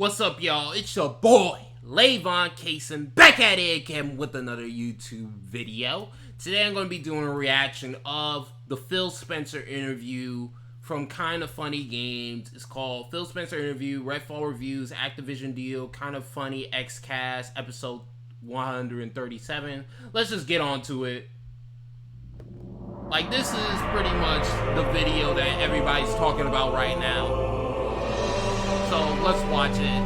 What's up, y'all? It's your boy, Lavon Cason, back at it again with another YouTube video. Today I'm going to be doing a reaction of the Phil Spencer interview from Kinda Funny Games. It's called Phil Spencer Interview, Redfall Reviews, Activision Deal, Kinda Funny, Xcast, episode 137. Let's just get on to it. Like, this is pretty much the video that everybody's talking about right now. So let's watch it.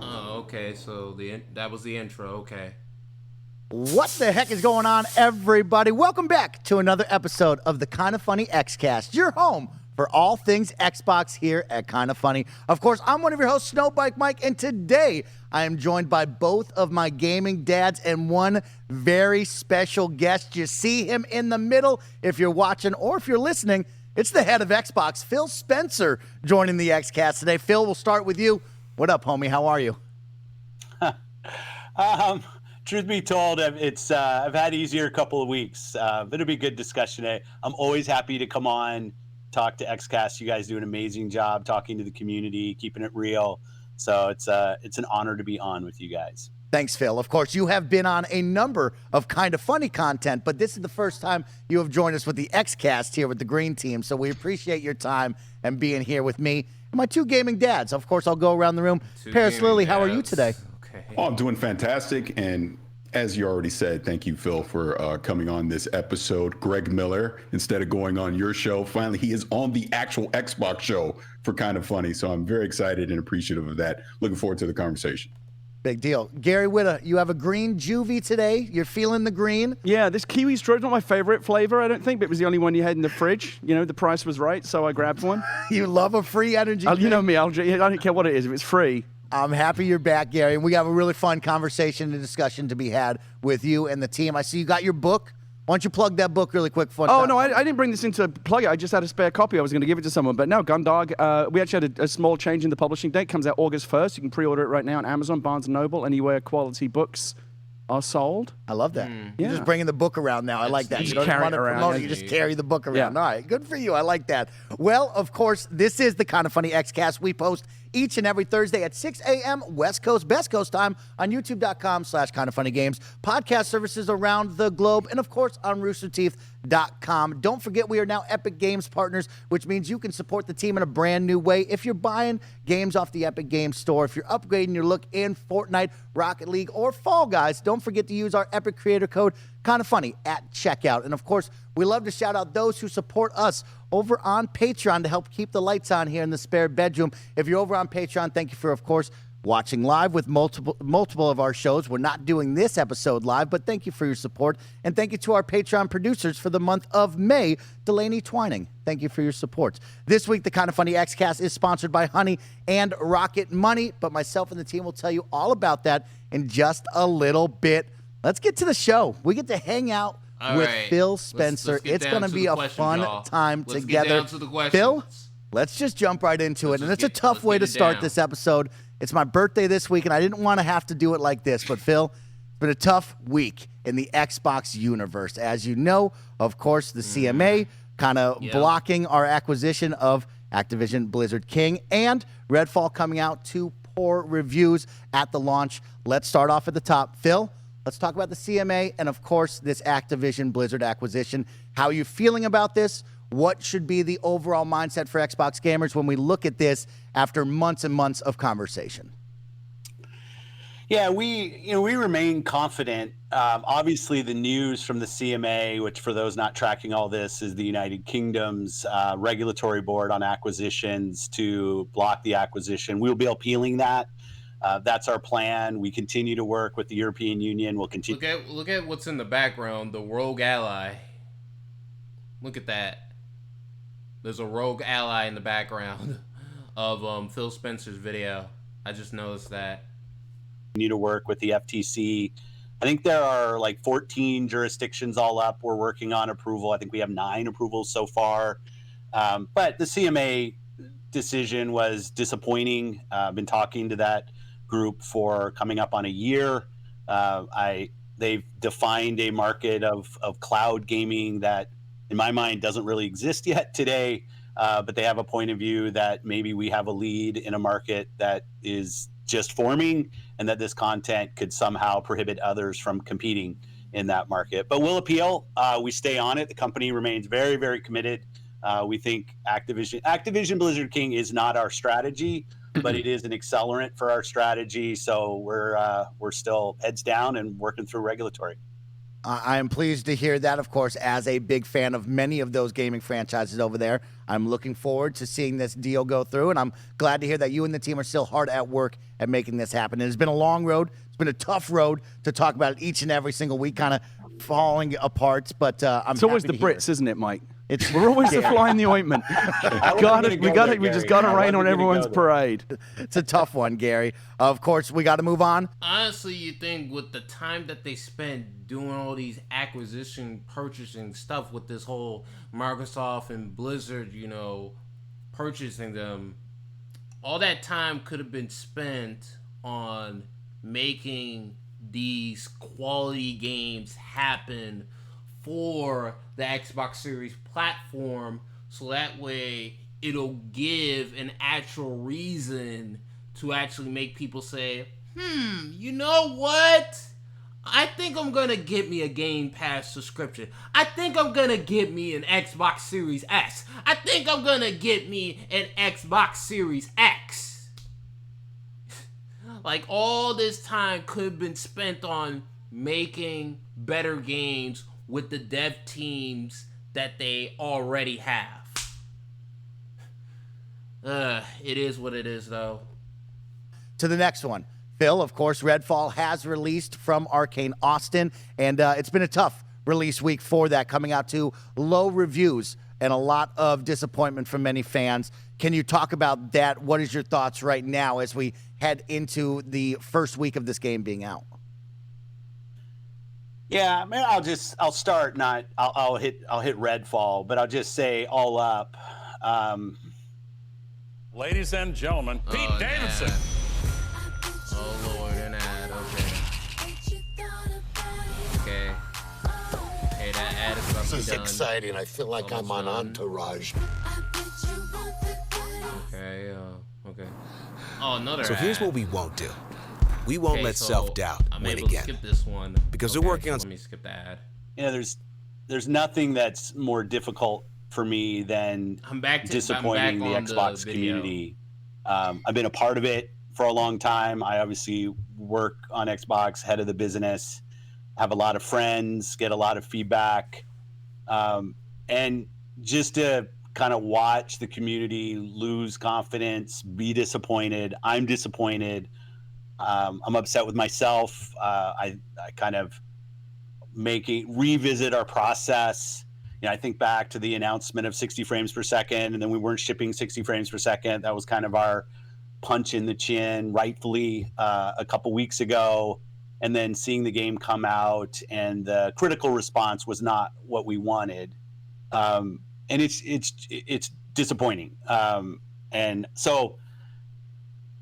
Oh, okay. So that was the intro. Okay. What the heck is going on, everybody? Welcome back to another episode of the Kinda Funny Xcast, your home for all things Xbox here at Kinda Funny. Of course, I'm one of your hosts, Snowbike Mike, and today I am joined by both of my gaming dads and one very special guest. You see him in the middle if you're watching or if you're listening. It's the head of Xbox, Phil Spencer, joining the Xcast today. Phil, we'll start with you. What up, homie? How are you? Truth be told, I've had easier couple of weeks. It'll be a good discussion today. I'm always happy to come on, talk to Xcast. You guys do an amazing job talking to the community, keeping it real. So it's an honor to be on with you guys. Thanks, Phil. Of course, you have been on a number of Kinda Funny content, but this is the first time you have joined us with the Xcast here with the Green Team. So we appreciate your time and being here with me and my two gaming dads. Of course, I'll go around the room. Paris Lilly, how are you today? Okay. Oh, I'm doing fantastic. And as you already said, thank you, Phil, for coming on this episode. Greg Miller, instead of going on your show, finally he is on the actual Xbox show for Kinda Funny. So I'm very excited and appreciative of that. Looking forward to the conversation. Big deal. Gary Witta, you have a green juvie today. You're feeling the green. Yeah, this kiwi straw is not my favorite flavor, I don't think, but it was the only one you had in the fridge. You know, the price was right, so I grabbed one. You love a free energy drink. You know me, I don't care what it is, if it's free. I'm happy you're back, Gary, and we have a really fun conversation and discussion to be had with you and the team. I see you got your book. Why don't you plug that book really quick? No, I didn't bring this in to plug it. I just had a spare copy. I was going to give it to someone. But no, Gundog, we actually had a small change in the publishing date. Comes out August 1st. You can pre-order it right now on Amazon, Barnes & Noble, anywhere quality books are sold. I love that. Yeah. You're just bringing the book around now. I like that. You don't carry want it to around. promote it. You just carry the book around. Yeah. All right. Good for you. I like that. Well, of course, this is the Kinda Funny Xcast. We post each and every Thursday at 6 a.m. West Coast, Best Coast time on youtube.com/kindafunnygames, podcast services around the globe, and of course on roosterteeth.com. Don't forget we are now Epic Games partners, which means you can support the team in a brand new way. If you're buying games off the Epic Games store, if you're upgrading your look in Fortnite, Rocket League, or Fall Guys, don't forget to use our Epic creator code Kinda Funny at checkout. And of course, we love to shout out those who support us over on Patreon to help keep the lights on here in the spare bedroom. If you're over on Patreon, thank you for, of course, watching live with multiple of our shows. We're not doing this episode live, but thank you for your support. And thank you to our Patreon producers for the month of May, Delaney Twining. Thank you for your support. This week, the Kinda Funny Xcast is sponsored by Honey and Rocket Money, but myself and the team will tell you all about that in just a little bit. Let's get to the show. We get to hang out with Phil Spencer. Let's it's going to be a fun time together. Phil, let's just jump right into it. And it's a tough way to start this episode. It's my birthday this week, and I didn't want to have to do it like this. But, Phil, it's been a tough week in the Xbox universe. As you know, of course, the CMA kind of blocking our acquisition of Activision Blizzard King, and Redfall coming out to poor reviews at the launch. Let's start off at the top. Phil, let's talk about the CMA and, of course, this Activision Blizzard acquisition. How are you feeling about this? What should be the overall mindset for Xbox gamers when we look at this after months and months of conversation? Yeah, we remain confident. Obviously, the news from the CMA, which for those not tracking all this, is the United Kingdom's regulatory board on acquisitions to block the acquisition. We'll be appealing that. That's our plan. We continue to work with the European Union. We'll continue. Look at what's in the background. The rogue ally. Look at that. There's a rogue ally in the background of Phil Spencer's video. I just noticed that. Continue to work with the FTC. I think there are like 14 jurisdictions all up. We're working on approval. I think we have 9 approvals so far. But the CMA decision was disappointing. I've been talking to that group for coming up on a year. I They've defined a market of cloud gaming that, in my mind, doesn't really exist yet today. But they have a point of view that maybe we have a lead in a market that is just forming, and that this content could somehow prohibit others from competing in that market. But we'll appeal. We stay on it. The company remains very, very committed. We think Activision Blizzard King is not our strategy, but it is an accelerant for our strategy. So we're still heads down and working through regulatory. I am pleased to hear that, of course, as a big fan of many of those gaming franchises over there. I'm looking forward to seeing this deal go through, and I'm glad to hear that you and the team are still hard at work at making this happen. It's been a long road. It's been a tough road to talk about it each and every single week, kind of falling apart, but I'm It's always happy the to hear Brits, isn't it, Mike? It's We're always the Gary. fly in the ointment. We just got to rain on everyone's parade. It's a tough one, Gary. Of course, we got to move on. Honestly, you think with the time that they spent doing all these acquisition, purchasing stuff with this whole Microsoft and Blizzard, purchasing them, all that time could have been spent on making these quality games happen for the Xbox Series platform, so that way it'll give an actual reason to actually make people say, you know what? I think I'm gonna get me a Game Pass subscription. I think I'm gonna get me an Xbox Series S. I think I'm gonna get me an Xbox Series X. Like, all this time could have been spent on making better games with the dev teams that they already have. It is what it is, though. To the next one. Phil, of course, Redfall has released from Arcane Austin, and it's been a tough release week for that, coming out to low reviews and a lot of disappointment from many fans. Can you talk about that? What is your thoughts right now as we head into the first week of this game being out? Yeah, man, I'll start. I'll hit Redfall, but I'll just say all up. Ladies and gentlemen, Pete Davidson. Oh Lord, an ad. Okay. Hey, that ad is about to be This is done. exciting. I feel like I'm on done. Entourage. Okay. Okay. Oh, another. So here's ad. what we won't do. We won't Okay, let so self-doubt I'm win able to again. skip this one Because okay, we're working on- Let me skip the ad. There's nothing that's more difficult for me than disappointing the on Xbox video. community. I've been a part of it for a long time. I obviously work on Xbox, head of the business, have a lot of friends, get a lot of feedback. And just to kind of watch the community lose confidence, be disappointed. I'm disappointed. I'm upset with myself. I kind of revisit our process. I think back to the announcement of 60 frames per second, and then we weren't shipping 60 frames per second. That was kind of our punch in the chin, rightfully, a couple weeks ago. And then seeing the game come out, and the critical response was not what we wanted. And it's disappointing. And so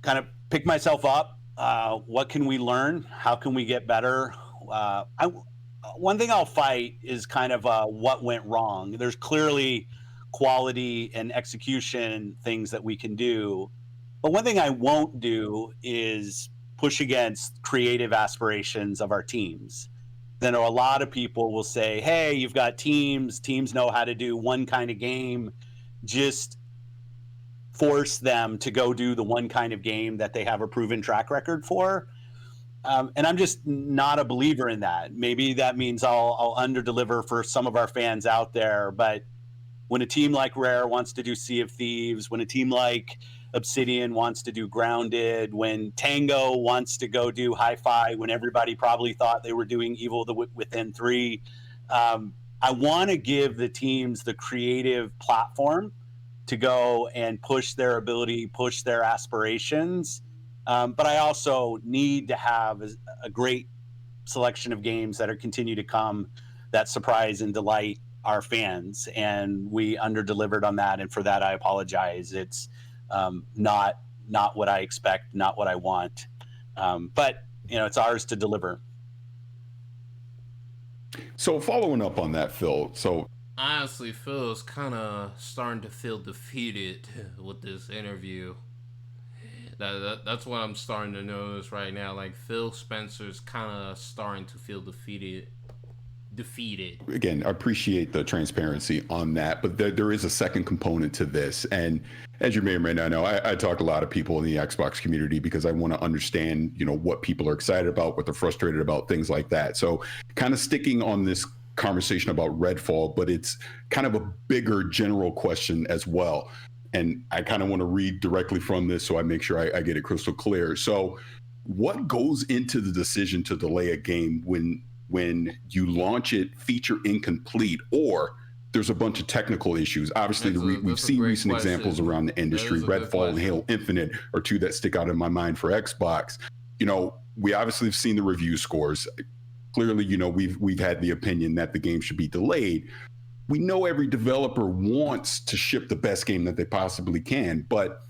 kind of pick myself up. What can we learn? How can we get better? One thing I'll fight is kind of what went wrong. There's clearly quality and execution things that we can do. But one thing I won't do is push against creative aspirations of our teams. Then a lot of people will say, hey, you've got teams know how to do one kind of game. Just force them to go do the one kind of game that they have a proven track record for. And I'm just not a believer in that. Maybe that means I'll underdeliver for some of our fans out there. But when a team like Rare wants to do Sea of Thieves, when a team like Obsidian wants to do Grounded, when Tango wants to go do Hi-Fi, when everybody probably thought they were doing Evil Within 3, I want to give the teams the creative platform to go and push their ability, push their aspirations. But I also need to have a great selection of games that are continue to come that surprise and delight our fans. And we under-delivered on that. And for that, I apologize. It's not what I expect, not what I want. But, it's ours to deliver. So following up on that, Phil. So Honestly, Phil's kind of starting to feel defeated with this interview. That's what I'm starting to notice right now. Like, Phil Spencer's kind of starting to feel defeated. Again, I appreciate the transparency on that, but there is a second component to this. And as you may or may not know, I talk to a lot of people in the Xbox community because I want to understand, what people are excited about, what they're frustrated about, things like that. So kind of sticking on this conversation about Redfall, but it's kind of a bigger general question as well. And I kind of want to read directly from this so I make sure I get it crystal clear. So what goes into the decision to delay a game when you launch it feature incomplete or there's a bunch of technical issues? Obviously, we've seen recent examples around the industry. Redfall and Halo Infinite are two that stick out in my mind for Xbox. We obviously have seen the review scores. Clearly, we've had the opinion that the game should be delayed. We know every developer wants to ship the best game that they possibly can, but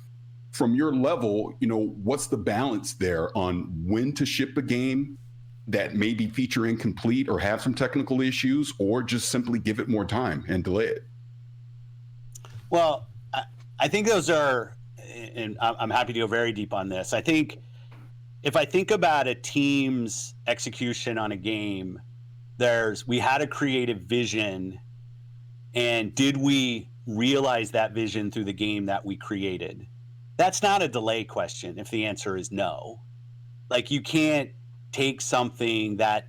from your level, what's the balance there on when to ship a game that may be feature incomplete or have some technical issues, or just simply give it more time and delay it? Well, I think those are, and I'm happy to go very deep on this. I think if I think about a team's execution on a game, we had a creative vision, and did we realize that vision through the game that we created? That's not a delay question if the answer is no. Like, you can't take something that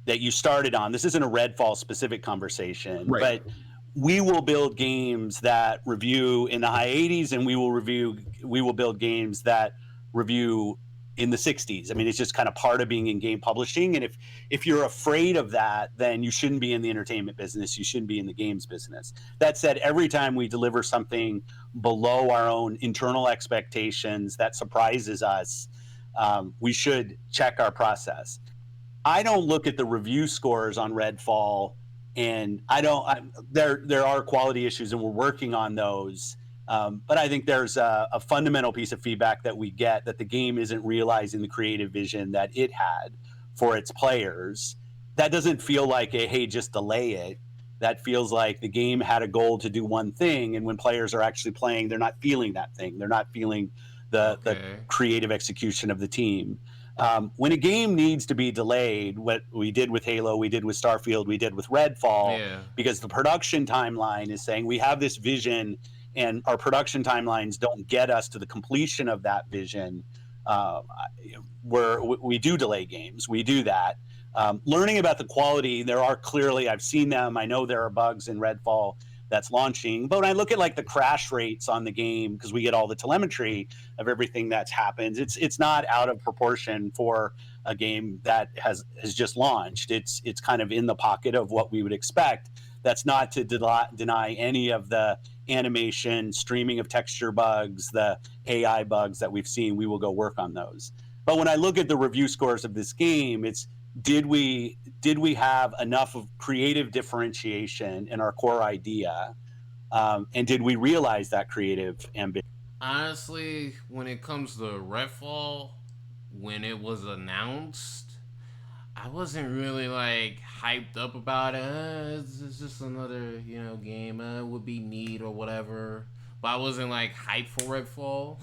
you started on. This isn't a Redfall specific conversation, right, but we will build games that review in the high 80s, and we will build games that review in the 60s. I mean, it's just kind of part of being in game publishing. And if you're afraid of that, then you shouldn't be in the entertainment business. You shouldn't be in the games business. That said, every time we deliver something below our own internal expectations that surprises us, we should check our process. I don't look at the review scores on Redfall, and there are quality issues, and we're working on those. But I think there's a fundamental piece of feedback that we get that the game isn't realizing the creative vision that it had for its players. That doesn't feel like hey, just delay it. That feels like the game had a goal to do one thing, and when players are actually playing, they're not feeling that thing. They're not feeling the creative execution of the team. When a game needs to be delayed, what we did with Halo, we did with Starfield, we did with Redfall, because the production timeline is saying we have this vision and our production timelines don't get us to the completion of that vision, we do delay games. We do that. Learning about the quality, I've seen them. I know there are bugs in Redfall that's launching. But when I look at like the crash rates on the game, because we get all the telemetry of everything that's happened, it's not out of proportion for a game that has just launched. It's kind of in the pocket of what we would expect. That's not to deny any of the animation, streaming of texture bugs, the AI bugs that we've seen. We will go work on those. But when I look at the review scores of this game, it's did we have enough of creative differentiation in our core idea, and did we realize that creative ambition? Honestly, when it comes to Redfall, when it was announced, I wasn't really like hyped up about it. It's just another, game. It would be neat or whatever. But I wasn't like hyped for Redfall.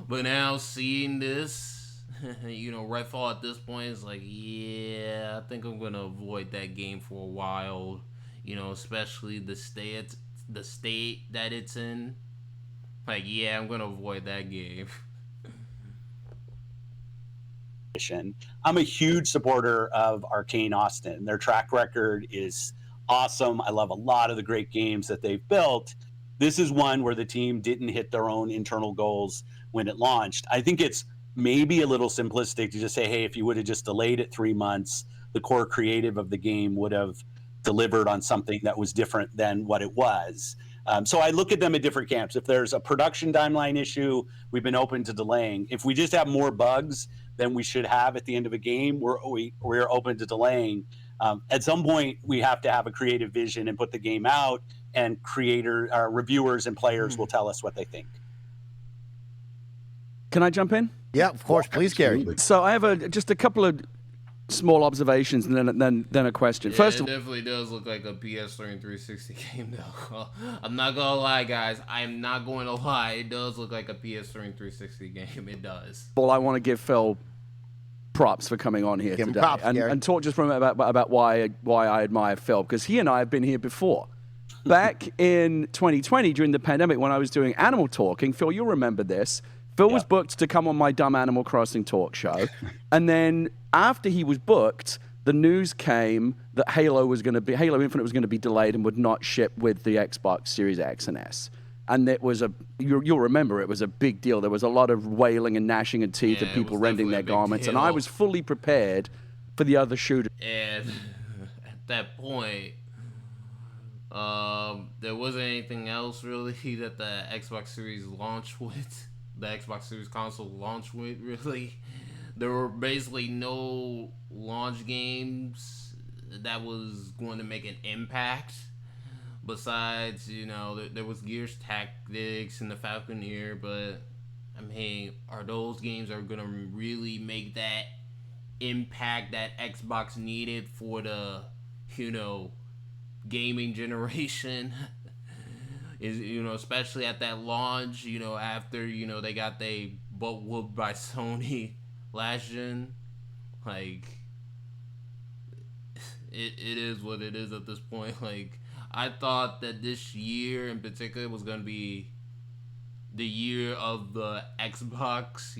But now seeing this, Redfall at this point is like, I think I'm gonna avoid that game for a while. Especially the state that it's in. Like, I'm gonna avoid that game. I'm a huge supporter of Arcane Austin. Their track record is awesome. I love a lot of the great games that they've built. This is one where the team didn't hit their own internal goals when it launched. I think it's maybe a little simplistic to just say, hey, if you would have just delayed it 3 months, the core creative of the game would have delivered on something that was different than what it was. So I look at them at different camps. If there's a production timeline issue, we've been open to delaying. If we just have more bugs than we should have at the end of a game, we're open to delaying. At some point, we have to have a creative vision and put the game out, and reviewers and players will tell us what they think. Can I jump in? Yeah, of course. Please, Gary. So I have just a couple of small observations and then a question. Yeah, First it of all, definitely does look like a PS3 and 360 game, though. I'm not gonna lie, guys. I'm not going to lie. It does look like a PS3 and 360 game. It does. I want to give Phil props for coming on here Give him today props, Gary. and talk just for a minute about why I admire Phil, because he and I have been here before. Back in 2020, during the pandemic, when I was doing Animal Talking, Phil, you'll remember this. Phil was booked to come on my dumb Animal Crossing talk show, and then after he was booked, the news came that Halo Infinite was going to be delayed and would not ship with the Xbox Series X and S. And it was you'll remember, it was a big deal. There was a lot of wailing and gnashing of teeth of people rending their garments, and I was fully prepared for the other shooter. And at that point, there wasn't anything else really that the Xbox Series launched with. The Xbox Series console launched with, really. There were basically no launch games that was going to make an impact. Besides, there was Gears Tactics and the Falconeer, but I mean, are those games are going to really make that impact that Xbox needed for the, gaming generation? Is especially at that launch, after they got they butt whooped by Sony last gen, like it is what it is at this point. Like, I thought that this year in particular was gonna be the year of the Xbox,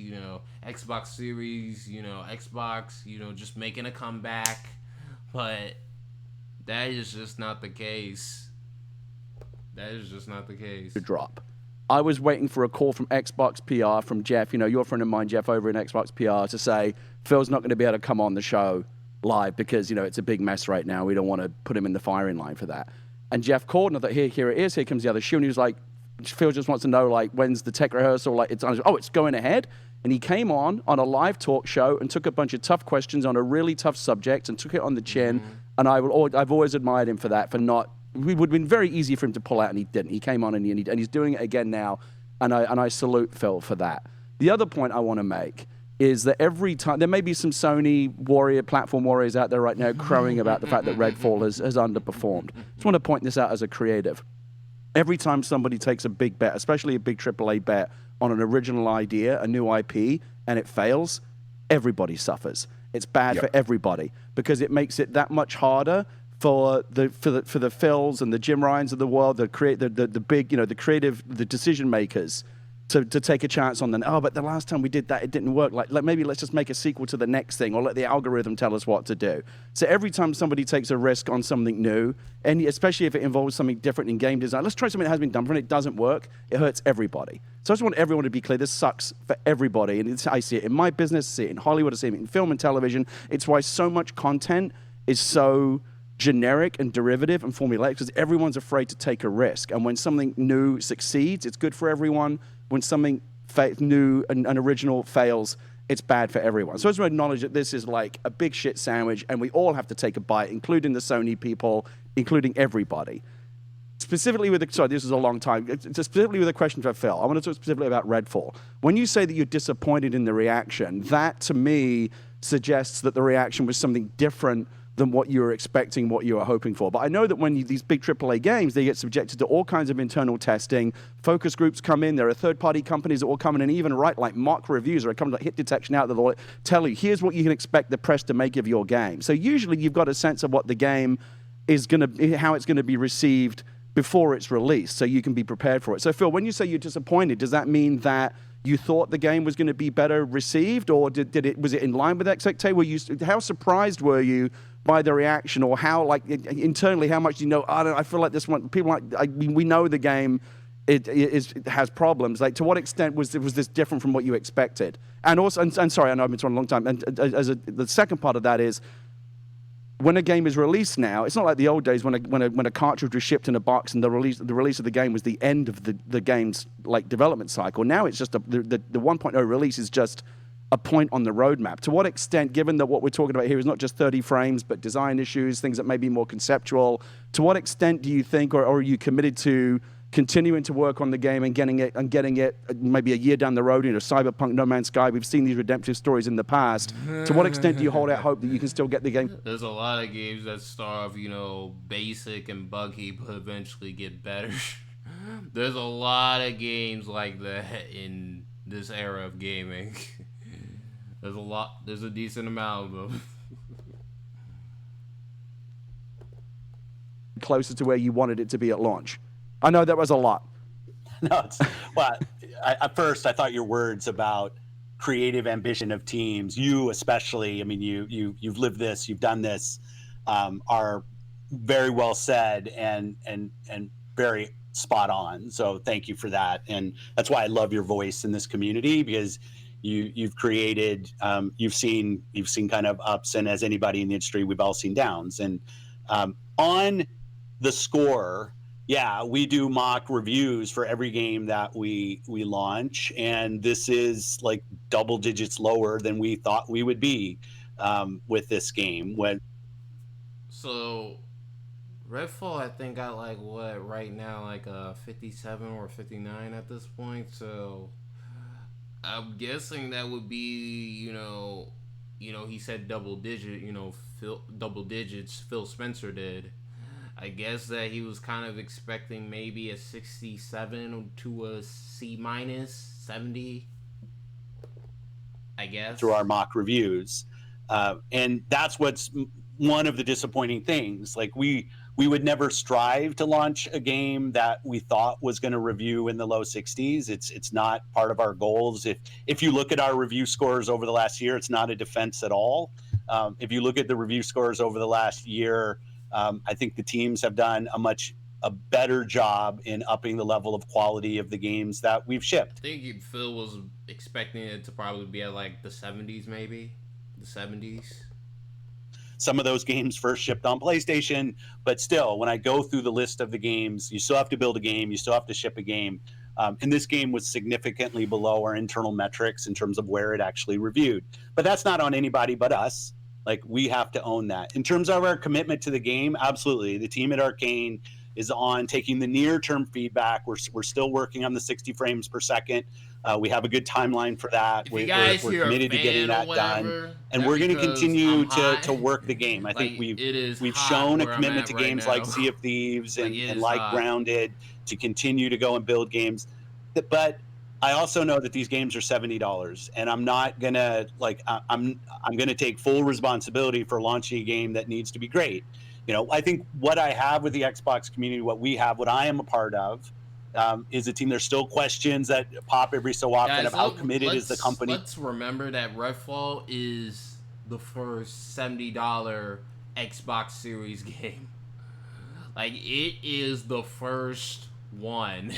Xbox Series, Xbox, just making a comeback, but that is just not the case. That is just not the case. To drop. I was waiting for a call from Xbox PR from Jeff, your friend of mine, Jeff, over in Xbox PR, to say Phil's not going to be able to come on the show live because, it's a big mess right now. We don't want to put him in the firing line for that. And Jeff called, and I thought, here it is. Here comes the other shoe. And he was like, Phil just wants to know, like, when's the tech rehearsal? Like, it's going ahead. And he came on a live talk show and took a bunch of tough questions on a really tough subject and took it on the chin. And I've always admired him for that, for not. It would have been very easy for him to pull out, and he didn't. He came on and he's doing it again now, and I salute Phil for that. The other point I want to make is that every time, there may be some Sony platform warriors out there right now crowing about the fact that Redfall has underperformed. I just want to point this out as a creative. Every time somebody takes a big bet, especially a big AAA bet on an original idea, a new IP, and it fails, everybody suffers. It's bad for everybody because it makes it that much harder for the Phils and the Jim Ryans of the world, the big, the creative, the decision makers, to take a chance on them. Oh, but the last time we did that, it didn't work. Like maybe let's just make a sequel to the next thing, or let the algorithm tell us what to do. So every time somebody takes a risk on something new, and especially if it involves something different in game design, let's try something that has been done before and it doesn't work, it hurts everybody. So I just want everyone to be clear, this sucks for everybody. And I see it in my business, I see it in Hollywood, I see it in film and television. It's why so much content is so generic and derivative and formulaic, because everyone's afraid to take a risk. And when something new succeeds, it's good for everyone. When something new and original fails, it's bad for everyone. So I just want to acknowledge that this is like a big shit sandwich, and we all have to take a bite, including the Sony people, including everybody. Specifically with this is a long time. Specifically with a question for Phil, I want to talk specifically about Redfall. When you say that you're disappointed in the reaction, that to me suggests that the reaction was something different than what you were expecting, what you were hoping for. But I know that when these big AAA games, they get subjected to all kinds of internal testing. Focus groups come in. There are third-party companies that will come in and even write like mock reviews or come like hit detection out that will tell you, here's what you can expect the press to make of your game. So usually you've got a sense of what the game is how it's going to be received before it's released, so you can be prepared for it. So Phil, when you say you're disappointed, does that mean that you thought the game was going to be better received, or was it in line with expectations? How surprised were you by the reaction, or how, like, internally, how much do you know? I feel like this one, we know the game it has problems. Like, to what extent was this different from what you expected? And also, and sorry, I know I've been talking a long time. And the second part of that is, when a game is released now, it's not like the old days when a cartridge was shipped in a box and the release of the game was the end of the game's like development cycle. Now it's just the 1.0 release is just a point on the roadmap. To what extent, given that what we're talking about here is not just 30 frames, but design issues, things that may be more conceptual, to what extent do you think, or are you committed to continuing to work on the game and getting it maybe a year down the road, Cyberpunk, No Man's Sky. We've seen these redemptive stories in the past. To what extent do you hold out hope that you can still get the game? There's a lot of games that start off, basic and buggy, but eventually get better. There's a lot of games like that in this era of gaming. There's a decent amount of them. Closer to where you wanted it to be at launch. I know that was a lot. No, well, at first I thought your words about creative ambition of teams, you especially, I mean, you've lived this, you've done this, are very well said and very spot on. So thank you for that. And that's why I love your voice in this community, because you've created, you've seen kind of ups, and as anybody in the industry, we've all seen downs. And on the score, yeah, we do mock reviews for every game that we launch, and this is like double digits lower than we thought we would be with this game. So Redfall, I think, got right now, a 57 or 59 at this point. So I'm guessing that would be, he said double digits. Phil Spencer did. I guess that he was kind of expecting maybe a 67 to a C minus 70. I guess through our mock reviews, and that's what's one of the disappointing things. Like we would never strive to launch a game that we thought was going to review in the low 60s. It's not part of our goals. If you look at our review scores over the last year, it's not a defense at all. If you look at the review scores over the last year, I think the teams have done a better job in upping the level of quality of the games that we've shipped. I think Phil was expecting it to probably be at the 70s, maybe the 70s. Some of those games first shipped on PlayStation, but still, when I go through the list of the games, you still have to build a game, you still have to ship a game. And this game was significantly below our internal metrics in terms of where it actually reviewed. But that's not on anybody but us. Like, we have to own that. In terms of our commitment to the game, absolutely. The team at Arcane is on taking the near-term feedback. We're still working on the 60 frames per second. We have a good timeline for that. We're committed to getting that done, and we're going to continue to work the game. I think we've shown a commitment to games like Sea of Thieves and like Grounded to continue to go and build games. But I also know that these games are $70, and I'm not gonna I'm gonna take full responsibility for launching a game that needs to be great. I think what I have with the Xbox community, what I am a part of, is a team. There's still questions that pop every so often of how committed is the company. Let's remember that Redfall is the first $70 Xbox Series game. It is the first one.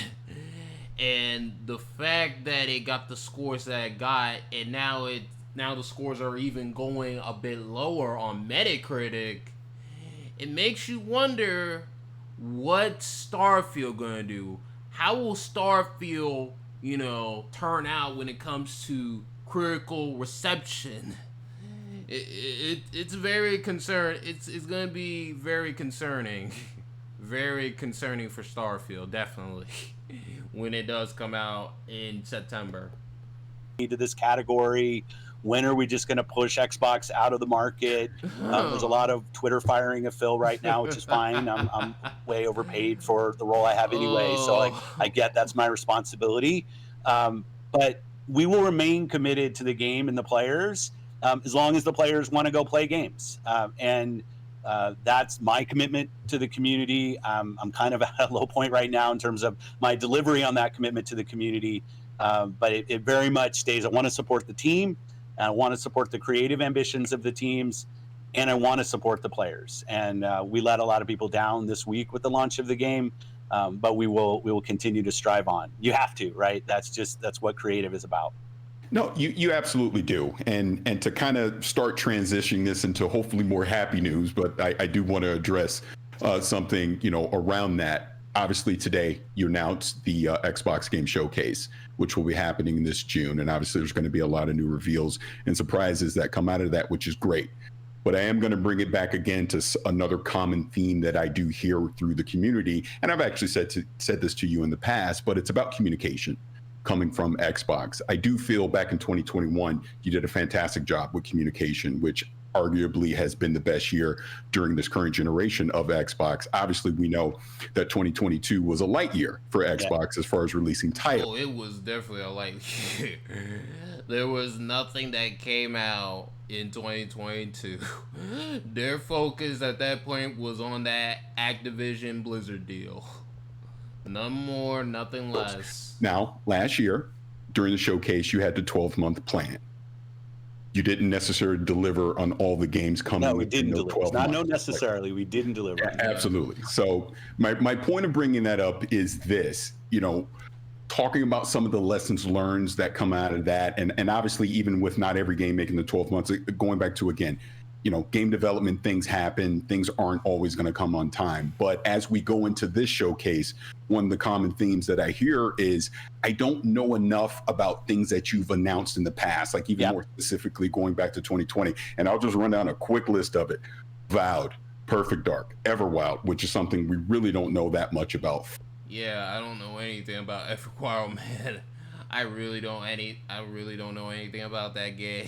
And the fact that it got the scores that it got, and now the scores are even going a bit lower on Metacritic, it makes you wonder what Starfield gonna do. How will Starfield, turn out when it comes to critical reception? It's very It's gonna be very concerning. Very concerning for Starfield, definitely, when it does come out in September. To this category, when are we just going to push Xbox out of the market? There's a lot of Twitter firing of Phil right now, which is fine. I'm way overpaid for the role I have anyway, so I get that's my responsibility. But we will remain committed to the game and the players as long as the players want to go play games. And that's my commitment to the community. I'm kind of at a low point right now in terms of my delivery on that commitment to the community. But it very much stays. I want to support the team. I want to support the creative ambitions of the teams, and I want to support the players. And we let a lot of people down this week with the launch of the game, but we will continue to strive on. You have to, right? That's what creative is about. No, you absolutely do. And to kind of start transitioning this into hopefully more happy news, but I do want to address something, around that. Obviously, today you announced the Xbox Game Showcase, which will be happening this June. And obviously, there's going to be a lot of new reveals and surprises that come out of that, which is great. But I am going to bring it back again to another common theme that I do hear through the community. And I've actually said this to you in the past, but it's about communication coming from Xbox. I do feel back in 2021, you did a fantastic job with communication, which arguably has been the best year during this current generation of Xbox. Obviously, we know that 2022 was a light year for Xbox as far as releasing titles. Oh, it was definitely a light year. There was nothing that came out in 2022. Their focus at that point was on that Activision Blizzard deal. None more, nothing less. Now, last year, during the showcase, you had the 12-month plan. You didn't necessarily deliver on all the games coming. No, we didn't deliver. Not necessarily. We didn't deliver. Absolutely. So my point of bringing that up is this, talking about some of the lessons learned that come out of that. And obviously, even with not every game making the 12 months, going back to, again, game development, things happen, things aren't always going to come on time. But as we go into this showcase, one of the common themes that I hear is I don't know enough about things that you've announced in the past, like even more specifically going back to 2020. And I'll just run down a quick list of it. Vowed, Perfect Dark, Everwild, which is something we really don't know that much about. Yeah, I don't know anything about Everwild, man. I really don't know anything about that game.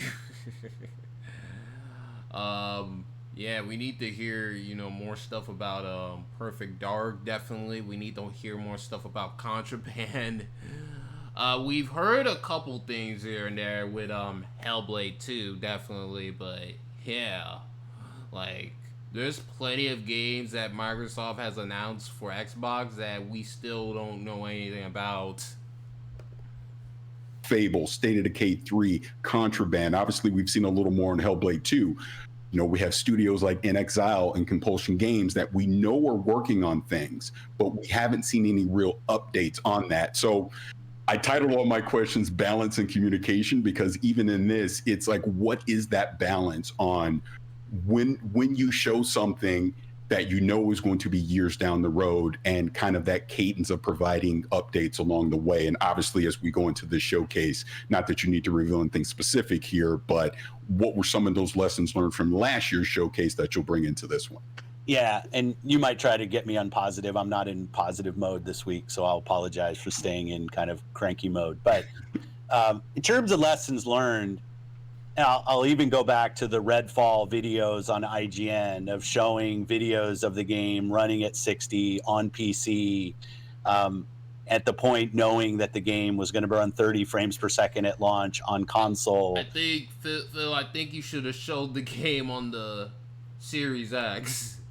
Yeah, we need to hear, more stuff about Perfect Dark, definitely. We need to hear more stuff about Contraband. We've heard a couple things here and there with Hellblade 2, definitely, but yeah, there's plenty of games that Microsoft has announced for Xbox that we still don't know anything about. Fable, State of Decay 3, Contraband. Obviously, we've seen a little more on Hellblade 2. We have studios like In Exile and Compulsion Games that we know are working on things, but we haven't seen any real updates on that. So I titled all my questions Balance and Communication, because even in this, it's like, what is that balance on when you show something that is going to be years down the road, and kind of that cadence of providing updates along the way. And obviously, as we go into this showcase, not that you need to reveal anything specific here, but what were some of those lessons learned from last year's showcase that you'll bring into this one? Yeah, and you might try to get me on positive. I'm not in positive mode this week, so I'll apologize for staying in kind of cranky mode. But in terms of lessons learned, and I'll even go back to the Redfall videos on IGN of showing videos of the game running at 60 on PC, at the point knowing that the game was going to run 30 frames per second at launch on console. I think, Phil, I think you should have showed the game on the Series X.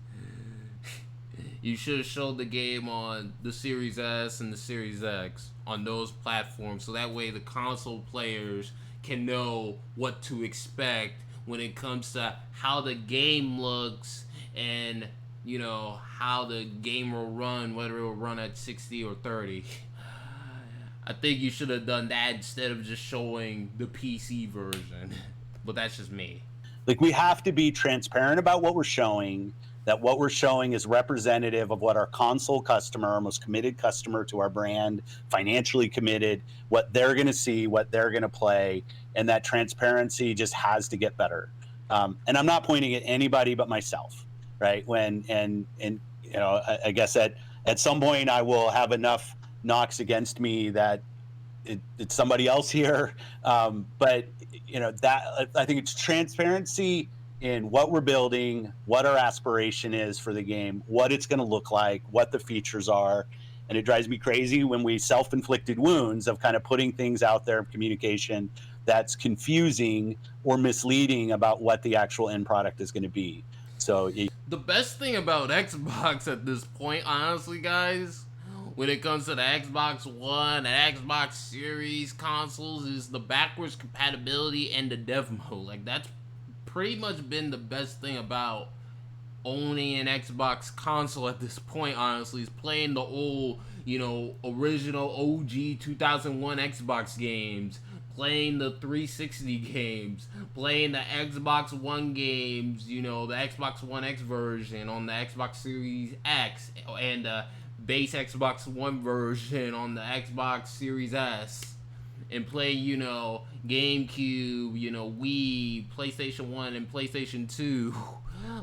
You should have showed the game on the Series S and the Series X on those platforms, so that way the console players can know what to expect when it comes to how the game looks and how the game will run, whether it will run at 60 or 30. I think you should have done that instead of just showing the PC version. But that's just me. We have to be transparent about what we're showing, that what we're showing is representative of what our console customer, our most committed customer to our brand, financially committed, what they're going to see, what they're going to play, and that transparency just has to get better. And I'm not pointing at anybody but myself, right? I guess at some point I will have enough knocks against me that it's somebody else here. But that I think it's transparency in what we're building, what our aspiration is for the game, what it's going to look like, what the features are. And it drives me crazy when we self-inflicted wounds of kind of putting things out there in communication that's confusing or misleading about what the actual end product is going to be. So the best thing about Xbox at this point, honestly, guys, when it comes to the Xbox One and Xbox Series consoles, is the backwards compatibility and the dev mode. That's pretty much been the best thing about owning an Xbox console at this point, honestly, is playing the old, original OG 2001 Xbox games, playing the 360 games, playing the Xbox One games, the Xbox One X version on the Xbox Series X, and the base Xbox One version on the Xbox Series S. and play, you know, GameCube, you know, Wii, PlayStation 1, and PlayStation 2.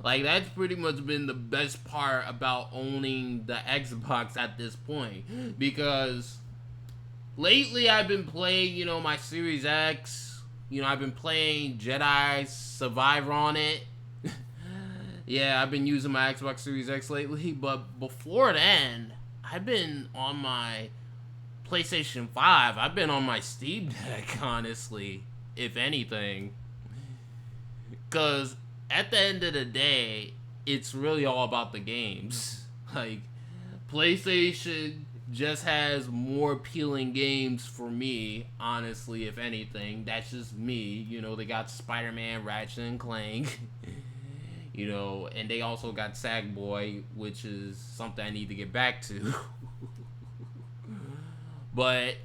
Like, that's pretty much been the best part about owning the Xbox at this point. Because lately I've been playing, you know, my Series X. You know, I've been playing Jedi Survivor on it. Yeah, I've been using my Xbox Series X lately. But before then, I've been on my PlayStation 5. I've been on my Steam Deck, honestly, if anything. Because at the end of the day, it's really all about the games. Like, PlayStation just has more appealing games for me, honestly, if anything. That's just me. You know, they got Spider-Man, Ratchet and Clank. You know, and they also got Sackboy, which is something I need to get back to. But,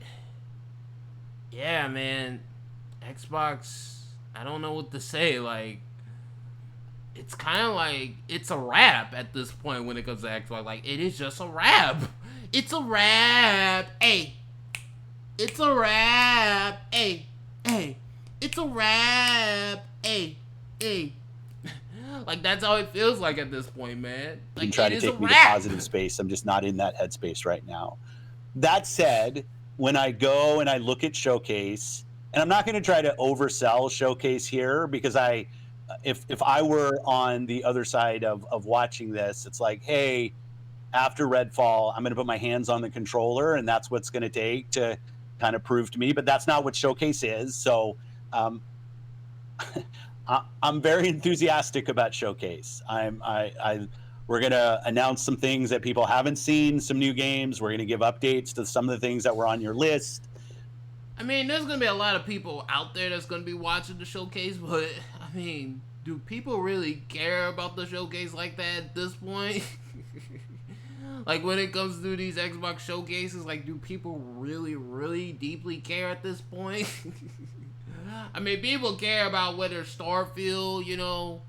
yeah, man, Xbox, I don't know what to say. Like, it's kind of like, it's a wrap at this point when it comes to Xbox. Like, it is just a wrap. It's a wrap. Hey. It's a wrap. Hey. Hey. It's a wrap. Hey. Hey. Like, that's how it feels like at this point, man. Like, You can try to take me to positive space. I'm just not in that headspace right now. That said, when I go and I look at Showcase, and I'm not going to try to oversell Showcase here, because if I were on the other side of watching this, it's like, hey, after Redfall, I'm going to put my hands on the controller, and that's what's going to take to kind of prove to me. But that's not what Showcase is. So I'm very enthusiastic about Showcase. We're going to announce some things that people haven't seen, some new games. We're going to give updates to some of the things that were on your list. I mean, there's going to be a lot of people out there that's going to be watching the Showcase, but, I mean, do people really care about the Showcase like that at this point? Like, when it comes to these Xbox Showcases, like, do people really, really deeply care at this point? I mean, people care about whether Starfield, you know,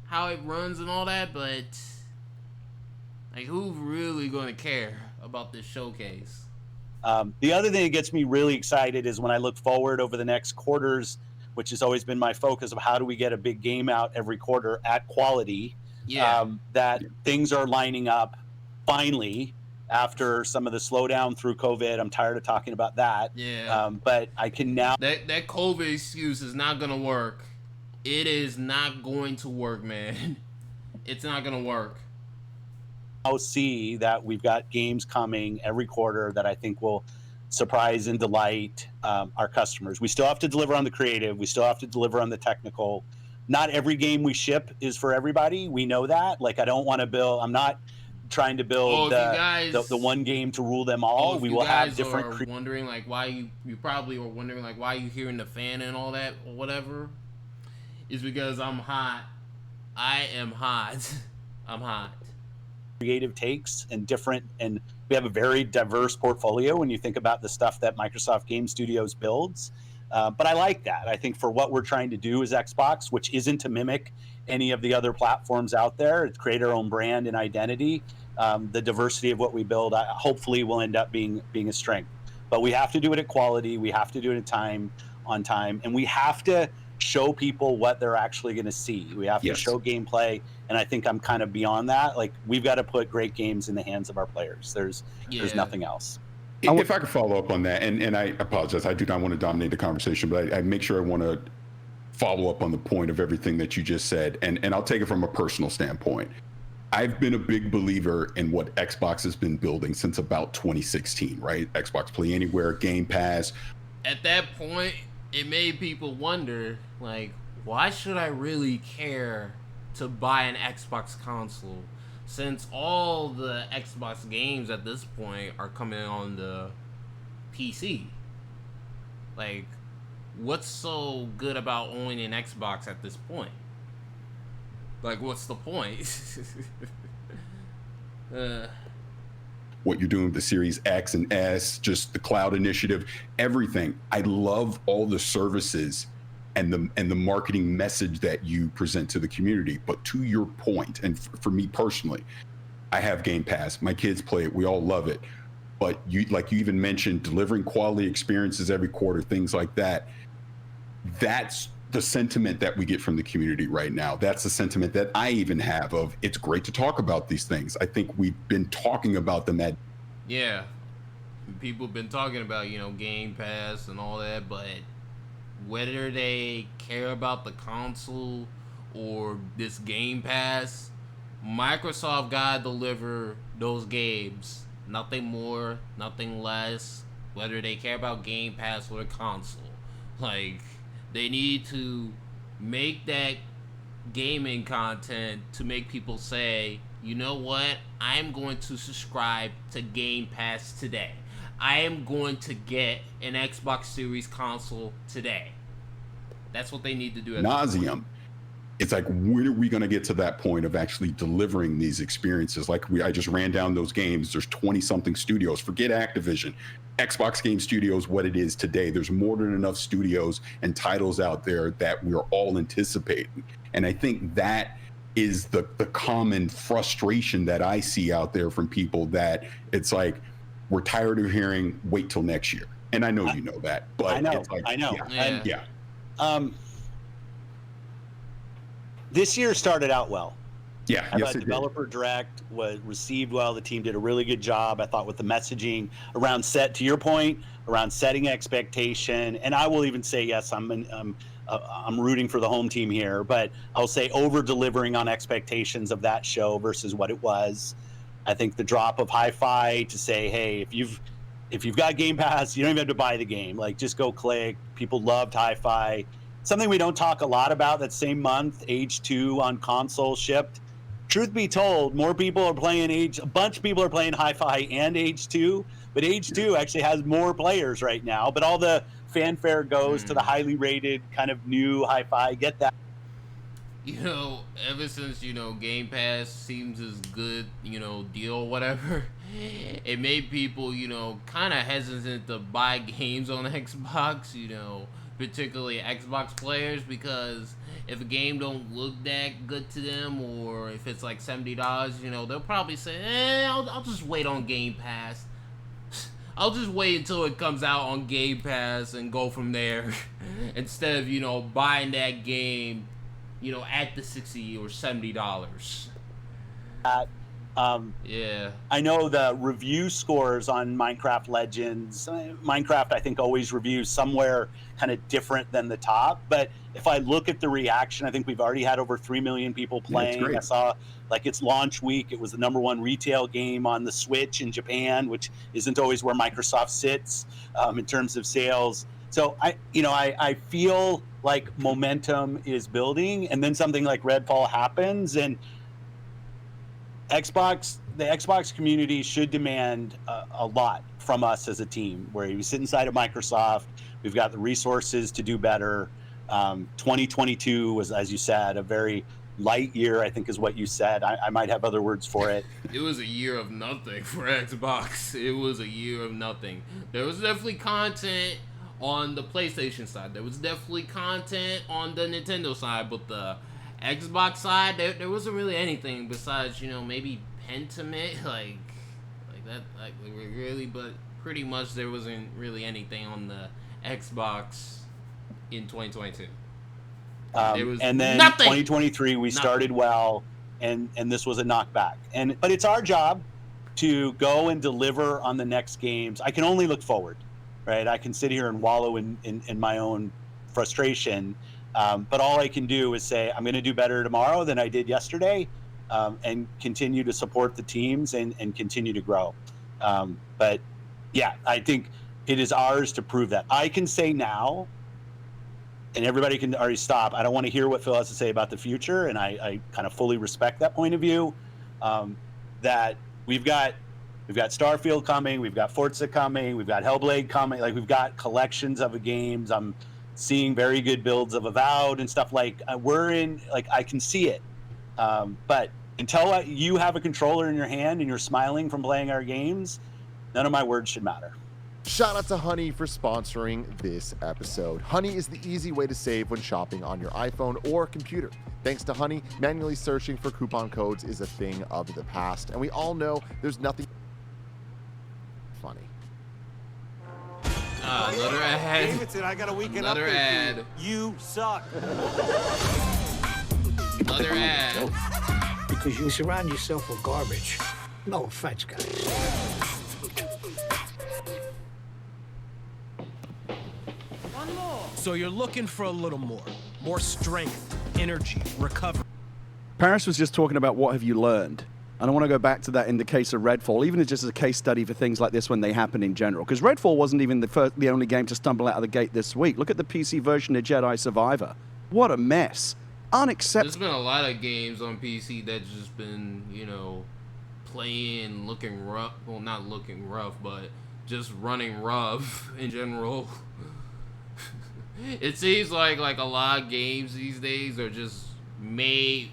how it runs and all that, but, like, who's really going to care about this Showcase? The other thing that gets me really excited is when I look forward over the next quarters, which has always been my focus of how do we get a big game out every quarter at quality, that things are lining up finally after some of the slowdown through COVID. I'm tired of talking about that. Yeah. But I can now... That COVID excuse is not going to work. It is not going to work, man. It's not going to work. I'll see that we've got games coming every quarter that I think will surprise and delight our customers. We still have to deliver on the creative. We still have to deliver on the technical. Not every game we ship is for everybody. We know that. Like, I don't want to build... I'm not trying to build the one game to rule them all. We will have different... Are wondering, like, why you probably were wondering, like, why you hearing the fan and all that or whatever, is because I'm hot. I am hot. I'm hot. Creative takes and different, and we have a very diverse portfolio when you think about the stuff that Microsoft Game Studios builds. But I like that. I think for what we're trying to do as Xbox, which isn't to mimic any of the other platforms out there, it's create our own brand and identity. The diversity of what we build, hopefully, will end up being a strength. But we have to do it at quality. We have to do it on time, and we have to show people what they're actually going to see. We have to show gameplay, and I think I'm kind of beyond that. Like, we've got to put great games in the hands of our players. There's nothing else. If I could follow up on that, and I apologize, I do not want to dominate the conversation, but I make sure I want to follow up on the point of everything that you just said, and I'll take it from a personal standpoint. I've been a big believer in what Xbox has been building since about 2016, right? Xbox Play Anywhere, Game Pass. At that point, it made people wonder, like, why should I really care to buy an Xbox console, since all the Xbox games at this point are coming on the PC? Like, what's so good about owning an Xbox at this point? Like, what's the point? What you're doing with the Series X and S, just the cloud initiative, everything. I love all the services and the marketing message that you present to the community. But to your point, and for me personally, I have Game Pass. My kids play it. We all love it. but you, like you even mentioned, delivering quality experiences every quarter, things like that. That's the sentiment that we get from the community right now. That's the sentiment that I even have of, it's great to talk about these things. I think we've been talking about them at. Yeah. People have been talking about, Game Pass and all that, but whether they care about the console or this Game Pass, Microsoft gotta deliver those games. Nothing more, nothing less. Whether they care about Game Pass or the console. Like, they need to make that gaming content to make people say, you know what? I'm going to subscribe to Game Pass today. I am going to get an Xbox Series console today. That's what they need to do. Nauseum. It's like, when are we going to get to that point of actually delivering these experiences? Like I just ran down those games. There's 20-something studios. Forget Activision. Xbox Game Studios, what it is today. There's more than enough studios and titles out there that we're all anticipating. And I think that is the common frustration that I see out there from people, that it's like, we're tired of hearing, wait till next year. And I know you know that, but it's like, I know. Yeah. This year started out well. Yeah, I yes, thought it did. Developer Direct was received well. The team did a really good job, I thought, with the messaging around to your point, around setting expectation. And I will even say, yes, I'm rooting for the home team here, but I'll say over-delivering on expectations of that show versus what it was. I think the drop of Hi-Fi to say, hey, if you've got Game Pass, you don't even have to buy the game. Like, just go click. People loved Hi-Fi. Something we don't talk a lot about, that same month, Age 2 on console shipped. Truth be told, more people are playing a bunch of people are playing Hi-Fi and Age 2, but Age 2 actually has more players right now. But all the fanfare goes to the highly rated kind of new Hi-Fi. Get that. Ever since, Game Pass seems as good, deal or whatever, it made people, kind of hesitant to buy games on Xbox, particularly Xbox players, because if a game don't look that good to them, or if it's like $70, they'll probably say, I'll just wait on Game Pass. I'll just wait until it comes out on Game Pass and go from there, instead of, buying that game, at the $60 or $70. Yeah. I know the review scores on Minecraft Legends. Minecraft, I think, always reviews somewhere kind of different than the top. But if I look at the reaction, I think we've already had over 3 million people playing. I saw, like, its launch week, it was the #1 retail game on the Switch in Japan, which isn't always where Microsoft sits in terms of sales. So I feel like momentum is building, and then something like Redfall happens, and the Xbox community should demand a lot from us as a team, where we sit inside of Microsoft. We've got the resources to do better. 2022 was, as you said, a very light year, I think is what you said. I might have other words for it. It was a year of nothing for Xbox. It was a year of nothing. There was definitely content on the PlayStation side. There was definitely content on the Nintendo side, but the Xbox side, there wasn't really anything besides, maybe Pentiment, like that, really, but pretty much there wasn't really anything on the Xbox in 2022. There was and then nothing. 2023, we started well, and this was a knockback. But it's our job to go and deliver on the next games. I can only look forward, right? I can sit here and wallow in my own frustration. But all I can do is say, I'm going to do better tomorrow than I did yesterday, and continue to support the teams and continue to grow. But yeah, I think it is ours to prove that. I can say now, and everybody can already stop, I don't want to hear what Phil has to say about the future, and I kind of fully respect that point of view, that we've got Starfield coming, we've got Forza coming, we've got Hellblade coming, like we've got collections of games. I'm seeing very good builds of Avowed and stuff, like I can see it. But until you have a controller in your hand and you're smiling from playing our games, none of my words should matter. Shout out to Honey for sponsoring this episode. Honey is the easy way to save when shopping on your iPhone or computer. Thanks to Honey, manually searching for coupon codes is a thing of the past, and we all know there's nothing funny. Another ad. Davidson, I got a weekend Another update ad. for you. You suck. Another ad. Because you surround yourself with garbage. No offense, guys. So you're looking for a little more strength, energy, recovery. Paris was just talking about what have you learned. And I want to go back to that in the case of Redfall, even just as a case study for things like this when they happen in general. Because Redfall wasn't even the only game to stumble out of the gate this week. Look at the PC version of Jedi Survivor. What a mess. Unacceptable. There's been a lot of games on PC that's just been, playing, looking rough. Well, not looking rough, but just running rough in general. It seems like a lot of games these days are just made,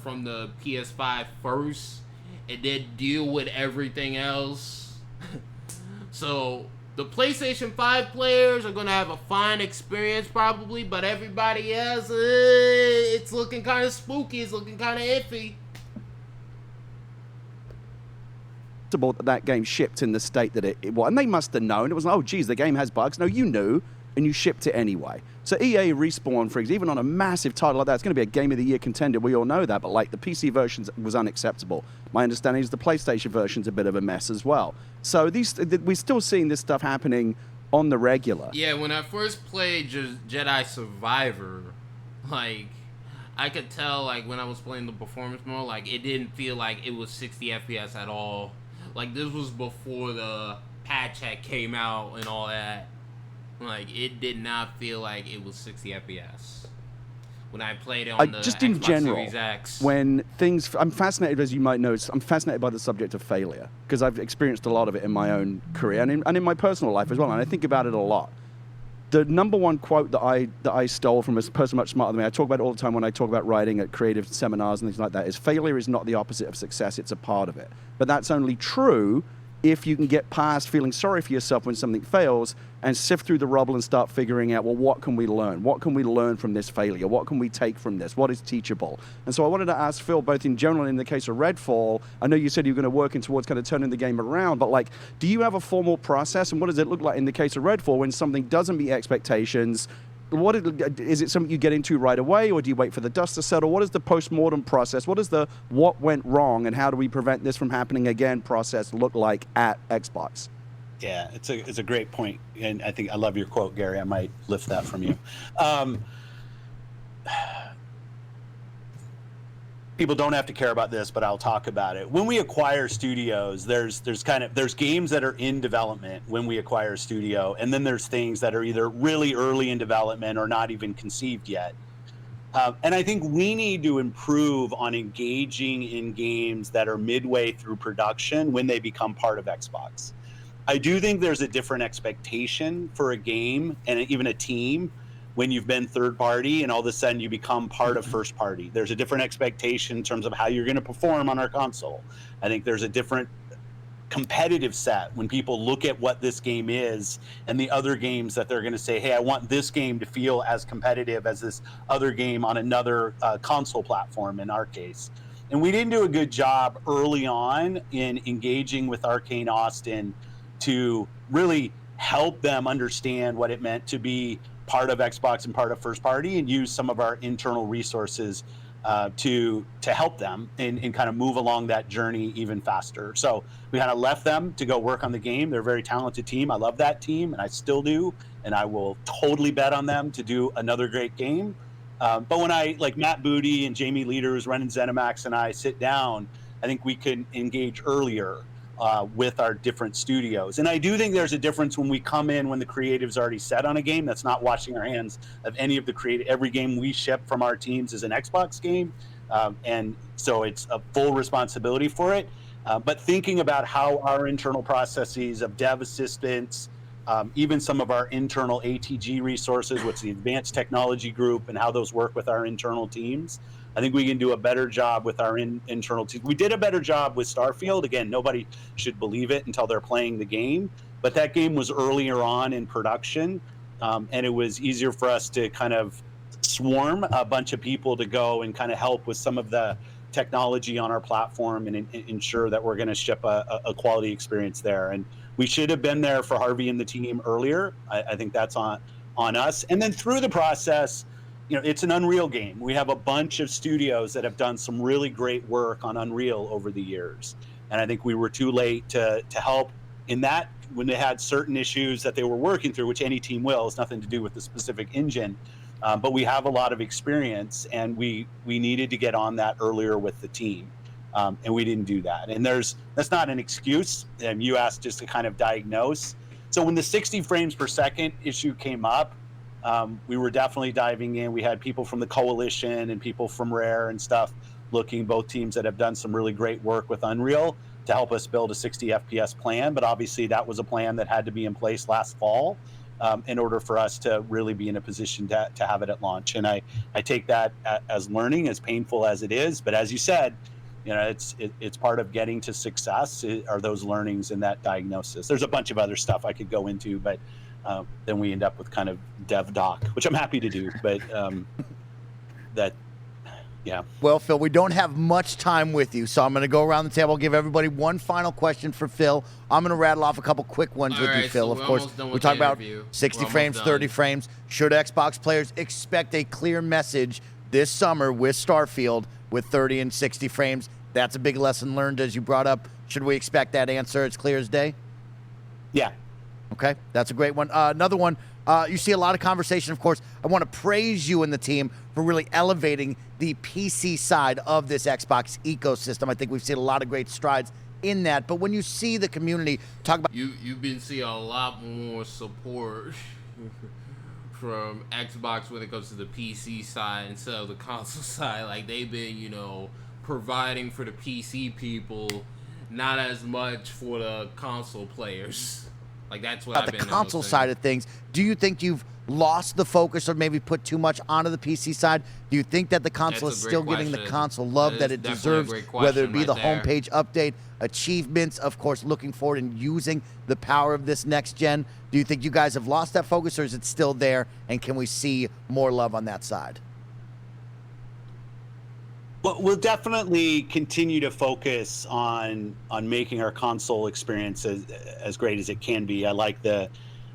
from the PS5 first, and then deal with everything else. So the PlayStation 5 players are gonna have a fine experience probably, but everybody else, it's looking kind of spooky. It's looking kind of iffy. That game shipped in the state that it was, and they must have known. It was, oh geez, the game has bugs. No, you knew, and you shipped it anyway. So EA Respawn, for example, even on a massive title like that, it's going to be a Game of the Year contender. We all know that, but like the PC version was unacceptable. My understanding is the PlayStation version's a bit of a mess as well. So we're still seeing this stuff happening on the regular. Yeah, when I first played Jedi Survivor, I could tell, when I was playing the performance mode, it didn't feel like it was 60 FPS at all. This was before the patch had came out and all that. It did not feel like it was 60 FPS when I played it on the just Xbox in general, Series X. when things, I'm fascinated, as you might know, I'm fascinated by the subject of failure because I've experienced a lot of it in my own career and in my personal life as well, and I think about it a lot. The number one quote that I stole from a person much smarter than me, I talk about it all the time when I talk about writing at creative seminars and things like that, is failure is not the opposite of success, it's a part of it. But that's only true if you can get past feeling sorry for yourself when something fails and sift through the rubble and start figuring out, well, what can we learn? What can we learn from this failure? What can we take from this? What is teachable? And so I wanted to ask Phil, both in general and in the case of Redfall, I know you said you were going to work towards kind of turning the game around, but do you have a formal process, and what does it look like in the case of Redfall when something doesn't meet expectations? Is it something you get into right away, or do you wait for the dust to settle? What is the post-mortem process? What is the what went wrong, and how do we prevent this from happening again process look like at Xbox? Yeah, it's a great point, and I think I love your quote, Gary. I might lift that from you. People don't have to care about this, but I'll talk about it. When we acquire studios, there's games that are in development when we acquire a studio, and then there's things that are either really early in development or not even conceived yet. And I think we need to improve on engaging in games that are midway through production when they become part of Xbox. I do think there's a different expectation for a game and even a team when you've been third party and all of a sudden you become part of first party. There's a different expectation in terms of how you're going to perform on our console. I think there's a different competitive set when people look at what this game is and the other games that they're going to say, hey, I want this game to feel as competitive as this other game on another console platform in our case. And we didn't do a good job early on in engaging with Arcane Austin to really help them understand what it meant to be part of Xbox and part of first party, and use some of our internal resources to help them and kind of move along that journey even faster. So we kind of left them to go work on the game. They're a very talented team. I love that team, and I still do, and I will totally bet on them to do another great game. But when Matt Booty and Jamie Leader, who's running ZeniMax, and I sit down, I think we can engage earlier with our different studios. And I do think there's a difference when we come in when the creative's already set on a game. That's not washing our hands of any of the creative. Every game we ship from our teams is an Xbox game. And so it's a full responsibility for it. But thinking about how our internal processes of dev assistance, even some of our internal ATG resources, what's the Advanced Technology Group, and how those work with our internal teams, I think we can do a better job with our internal team. We did a better job with Starfield. Again, nobody should believe it until they're playing the game. But that game was earlier on in production, and it was easier for us to kind of swarm a bunch of people to go and kind of help with some of the technology on our platform and ensure that we're going to ship a quality experience there. And we should have been there for Harvey and the team earlier. I think that's on us. And then through the process, it's an Unreal game. We have a bunch of studios that have done some really great work on Unreal over the years. And I think we were too late to help in that when they had certain issues that they were working through, which any team will. It's nothing to do with the specific engine. But we have a lot of experience, and we needed to get on that earlier with the team. And we didn't do that. And that's not an excuse. You asked just to kind of diagnose. So when the 60 frames per second issue came up, we were definitely diving in. We had people from the Coalition and people from Rare and stuff looking, both teams that have done some really great work with Unreal to help us build a 60 FPS plan. But obviously that was a plan that had to be in place last fall in order for us to really be in a position to have it at launch. And I take that as learning, as painful as it is. But as you said, it's part of getting to success are those learnings and that diagnosis. There's a bunch of other stuff I could go into, but then we end up with kind of dev doc, which I'm happy to do. But yeah. Well, Phil, we don't have much time with you, so I'm going to go around the table, give everybody one final question for Phil. I'm going to rattle off a couple quick ones with you, Phil. So of course, we talk about 60 frames, 30 frames. Should Xbox players expect a clear message this summer with Starfield with 30 and 60 frames? That's a big lesson learned, as you brought up. Should we expect that answer? It's clear as day? Yeah. Okay, that's a great one. Another one, you see a lot of conversation, of course. I want to praise you and the team for really elevating the PC side of this Xbox ecosystem. I think we've seen a lot of great strides in that. But when you see the community talk about... You've been seeing a lot more support from Xbox when it comes to the PC side instead of the console side. Like, they've been, providing for the PC people, not as much for the console players. Like, that's what I've been the console noticing. side of things. Do you think you've lost the focus or maybe put too much onto the PC side? Do you think that the console is still getting the console love that it deserves, whether it be the homepage update, achievements, of course, looking forward and using the power of this next gen? Do you think you guys have lost that focus, or is it still there, and can we see more love on that side? Well, we'll definitely continue to focus on making our console experience as great as it can be. I like the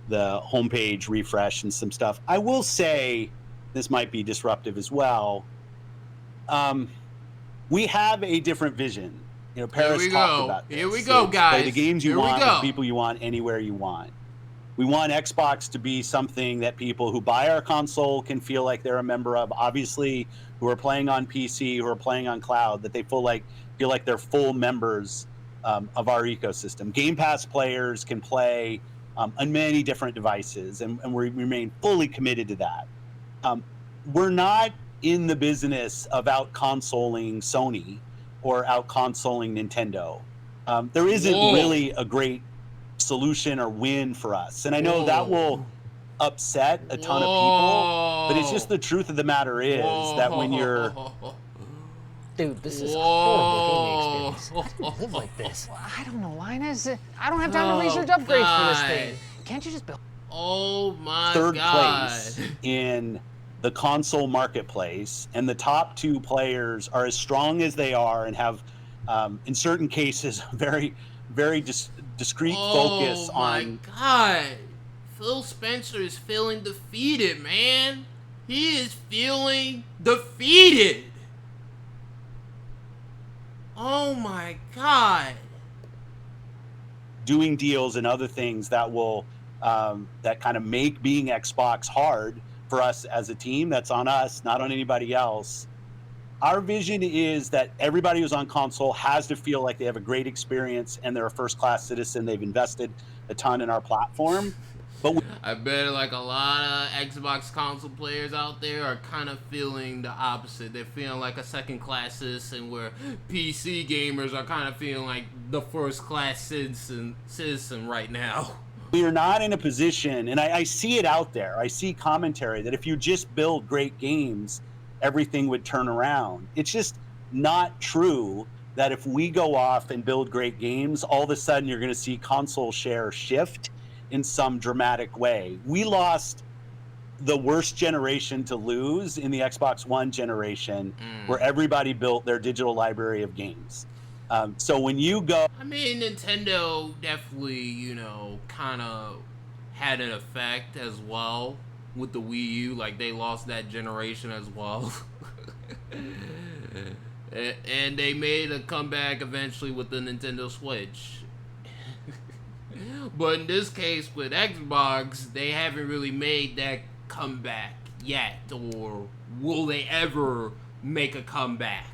homepage refresh and some stuff. I will say, this might be disruptive as well. We have a different vision. Paris talked about this. Here we go, guys. Play the games you want, the people you want, anywhere you want. We want Xbox to be something that people who buy our console can feel like they're a member of. Obviously, who are playing on PC, who are playing on cloud, that they feel like they're full members of our ecosystem. Game Pass players can play on many different devices, and we remain fully committed to that. We're not in the business of out-consoling Sony or out-consoling Nintendo. There isn't really a great solution or win for us. And I know that will upset a ton of people, but it's just the truth of the matter is that when you're... Dude, this is a horrible gaming experience. I don't live like this. Well, I don't know, Linus. I don't have time to research upgrades for this thing. Can't you just build... Oh my third God. place in the console marketplace, and the top two players are as strong as they are and have, in certain cases, very, very discrete focus on... Oh my God. Phil Spencer is feeling defeated, man. He is feeling defeated. Oh my God. Doing deals and other things that will that kind of make being Xbox hard for us as a team. That's on us, not on anybody else. Our vision is that everybody who's on console has to feel like they have a great experience and they're a first-class citizen. They've invested a ton in our platform. But I bet like a lot of Xbox console players out there are kind of feeling the opposite. They're feeling like a second-class citizen, where PC gamers are kind of feeling like the first-class citizen right now. We are not in a position, and I see it out there. I see commentary that if you just build great games, everything would turn around. It's just not true that if we go off and build great games, all of a sudden you're going to see console share shift in some dramatic way. We lost the worst generation to lose in the Xbox One generation, where everybody built their digital library of games. So when you go, I mean, Nintendo definitely, you know, kind of had an effect as well with the Wii U. Like, they lost that generation as well. And they made a comeback eventually with the Nintendo Switch. But in this case, with Xbox, they haven't really made that comeback yet. Or will they ever make a comeback?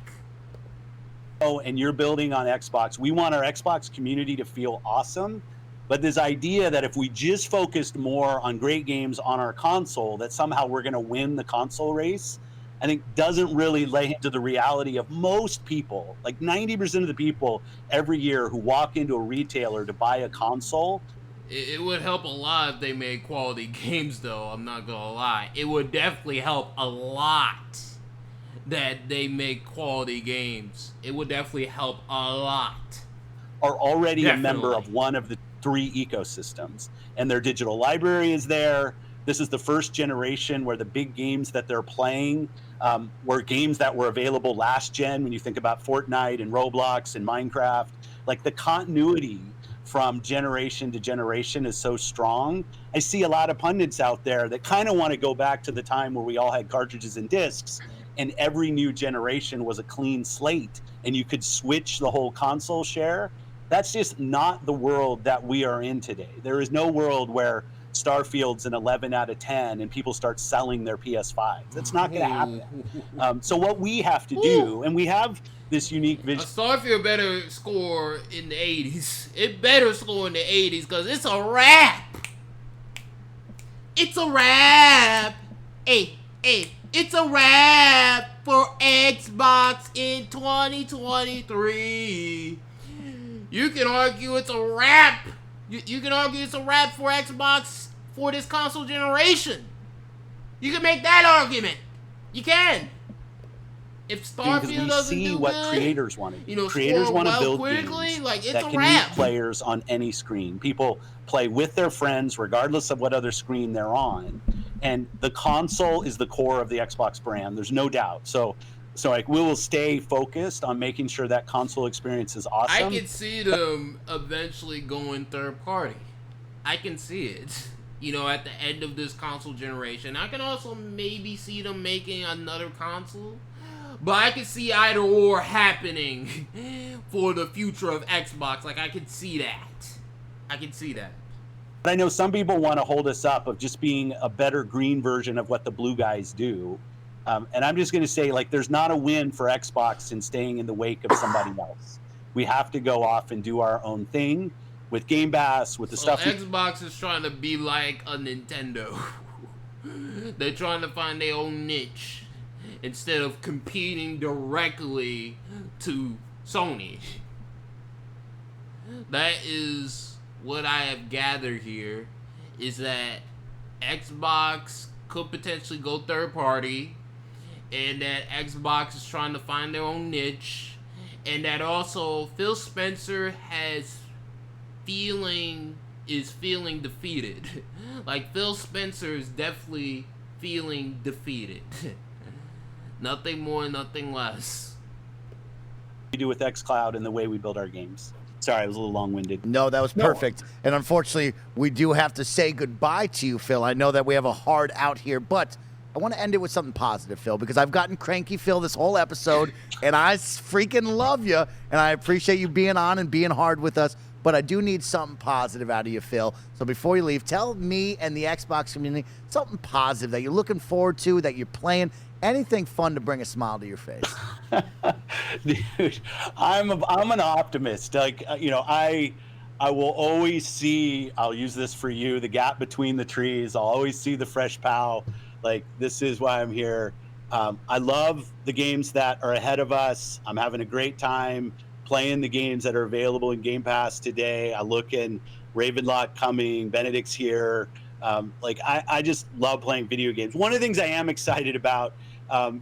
and you're building on Xbox, we want our Xbox community to feel awesome. But this idea that if we just focused more on great games on our console, that somehow we're going to win the console race, I think doesn't really lay into the reality of most people. Like 90% of the people every year who walk into a retailer to buy a console. It would help a lot if they made quality games, though. I'm not going to lie. It would definitely help a lot that they make quality games. It would definitely help a lot. Are already a member of one of the 3 ecosystems, and their digital library is there. This is the first generation where the big games that they're playing were games that were available last gen. When you think about Fortnite and Roblox and Minecraft, like the continuity from generation to generation is so strong. I see a lot of pundits out there that kind of want to go back to the time where we all had cartridges and discs, and every new generation was a clean slate, and you could switch the whole console share. That's just not the world that we are in today. There is no world where Starfield's an 11 out of 10 and people start selling their PS5s. That's not going to happen. So what we have to do, and we have this unique vision. Starfield better score in the 80s. It better score in the 80s because it's a wrap. It's a wrap. Hey, it's a wrap for Xbox in 2023. You can argue it's a wrap. You can argue it's a wrap for Xbox for this console generation. You can make that argument. You can. If Starfield doesn't do what good, creators want to do. you know, Creators want to build quickly, games like, it's that a can wrap. meet players on any screen. People play with their friends regardless of what other screen they're on. And the console is the core of the Xbox brand. There's no doubt. So like, we will stay focused on making sure that console experience is awesome. I can see them eventually going third party. I can see it. You know, at the end of this console generation. I can also maybe see them making another console. But I can see either or happening for the future of Xbox. Like, I can see that. I can see that. But I know some people want to hold us up of just being a better green version of what the blue guys do. And I'm just going to say, like, there's not a win for Xbox in staying in the wake of somebody else. We have to go off and do our own thing with Game Pass, with the stuff. Xbox is trying to be like a Nintendo. They're trying to find their own niche instead of competing directly to Sony. That is what I have gathered here, is that Xbox could potentially go third party, and that Xbox is trying to find their own niche, and that also Phil Spencer is feeling defeated. Like, Phil Spencer is definitely feeling defeated. Nothing more, nothing less. We do with xCloud and the way we build our games. Sorry, I was a little long-winded. No, that was perfect. And unfortunately, we do have to say goodbye to you, Phil. I know that we have a hard out here, but I want to end it with something positive, Phil, because I've gotten cranky, Phil, this whole episode, and I freaking love you, and I appreciate you being on and being hard with us, but I do need something positive out of you, Phil. So before you leave, tell me and the Xbox community something positive that you're looking forward to, that you're playing, anything fun to bring a smile to your face. Dude, I'm an optimist. Like, you know, I will always see, I'll use this for you, the gap between the trees. I'll always see the fresh pow. Like, this is why I'm here. I love the games that are ahead of us. I'm having a great time playing the games that are available in Game Pass today. I look in Ravenlock coming, Benedict's here. I just love playing video games. One of the things I am excited about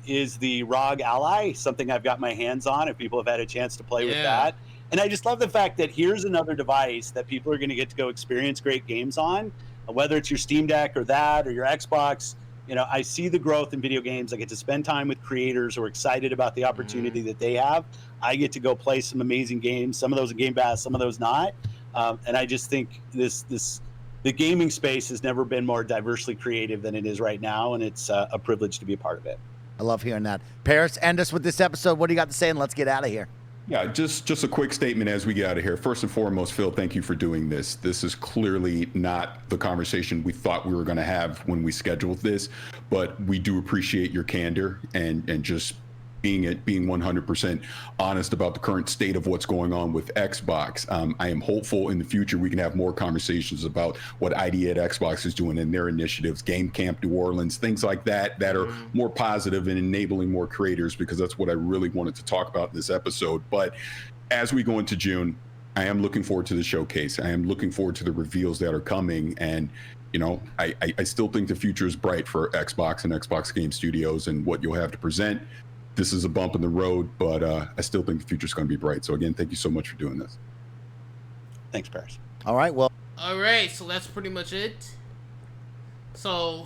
is the ROG Ally, something I've got my hands on, if people have had a chance to play with that. And I just love the fact that here's another device that people are going to get to go experience great games on, whether it's your Steam Deck or that or your Xbox. I see the growth in video games. I get to spend time with creators who are excited about the opportunity that they have. I get to go play some amazing games. Some of those are Game Pass, some of those not. And I just think the gaming space has never been more diversely creative than it is right now, and it's a privilege to be a part of it. I love hearing that. Paris, end us with this episode. What do you got to say, and let's get out of here. Yeah, just a quick statement as we get out of here. First and foremost, Phil, thank you for doing this. This is clearly not the conversation we thought we were going to have when we scheduled this, but we do appreciate your candor and just being 100% honest about the current state of what's going on with Xbox. I am hopeful in the future we can have more conversations about what ID at Xbox is doing in their initiatives, Game Camp New Orleans, things like that are more positive and enabling more creators, because that's what I really wanted to talk about in this episode. But as we go into June, I am looking forward to the showcase. I am looking forward to the reveals that are coming. And I still think the future is bright for Xbox and Xbox Game Studios and what you'll have to present. This is a bump in the road, but I still think the future is going to be bright. So again, thank you so much for doing this. Thanks, Paris. All right, well. All right, so that's pretty much it. So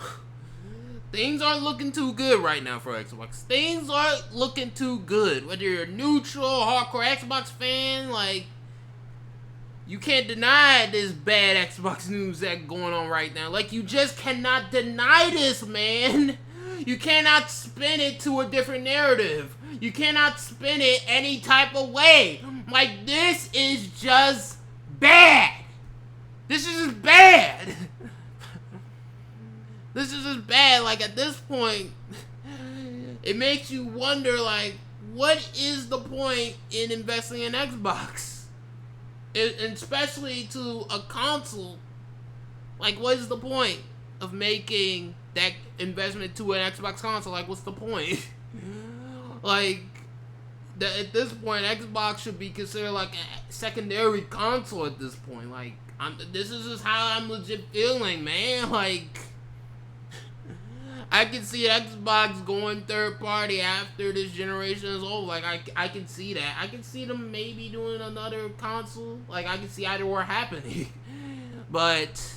things aren't looking too good right now for Xbox. Things aren't looking too good. Whether you're a neutral, hardcore Xbox fan, like, you can't deny this bad Xbox news that's going on right now. Like, you just cannot deny this, man. You cannot spin it to a different narrative. You cannot spin it any type of way. Like, this is just bad. This is just bad. This is just bad. Like, at this point, it makes you wonder, like, what is the point in investing in Xbox? Especially to a console. Like, what is the point of making that investment to an Xbox console? Like, what's the point? Like, at this point, Xbox should be considered like a secondary console at this point. Like, this is just how I'm legit feeling, man. Like, I can see Xbox going third party after this generation is over. Like, I can see that. I can see them maybe doing another console. Like, I can see either or happening. But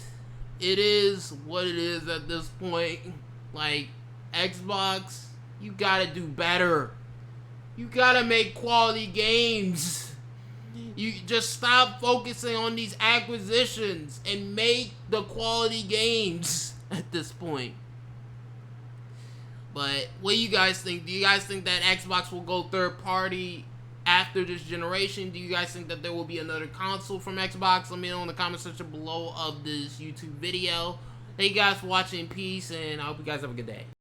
it is what it is at this point. Like, Xbox, you gotta do better. You gotta make quality games. You just stop focusing on these acquisitions and make the quality games at this point. But what do you guys think? Do you guys think that Xbox will go third party after this generation? Do you guys think that there will be another console from Xbox? Let me know in the comment section below of this YouTube video. Thank you guys for watching. Peace, and I hope you guys have a good day.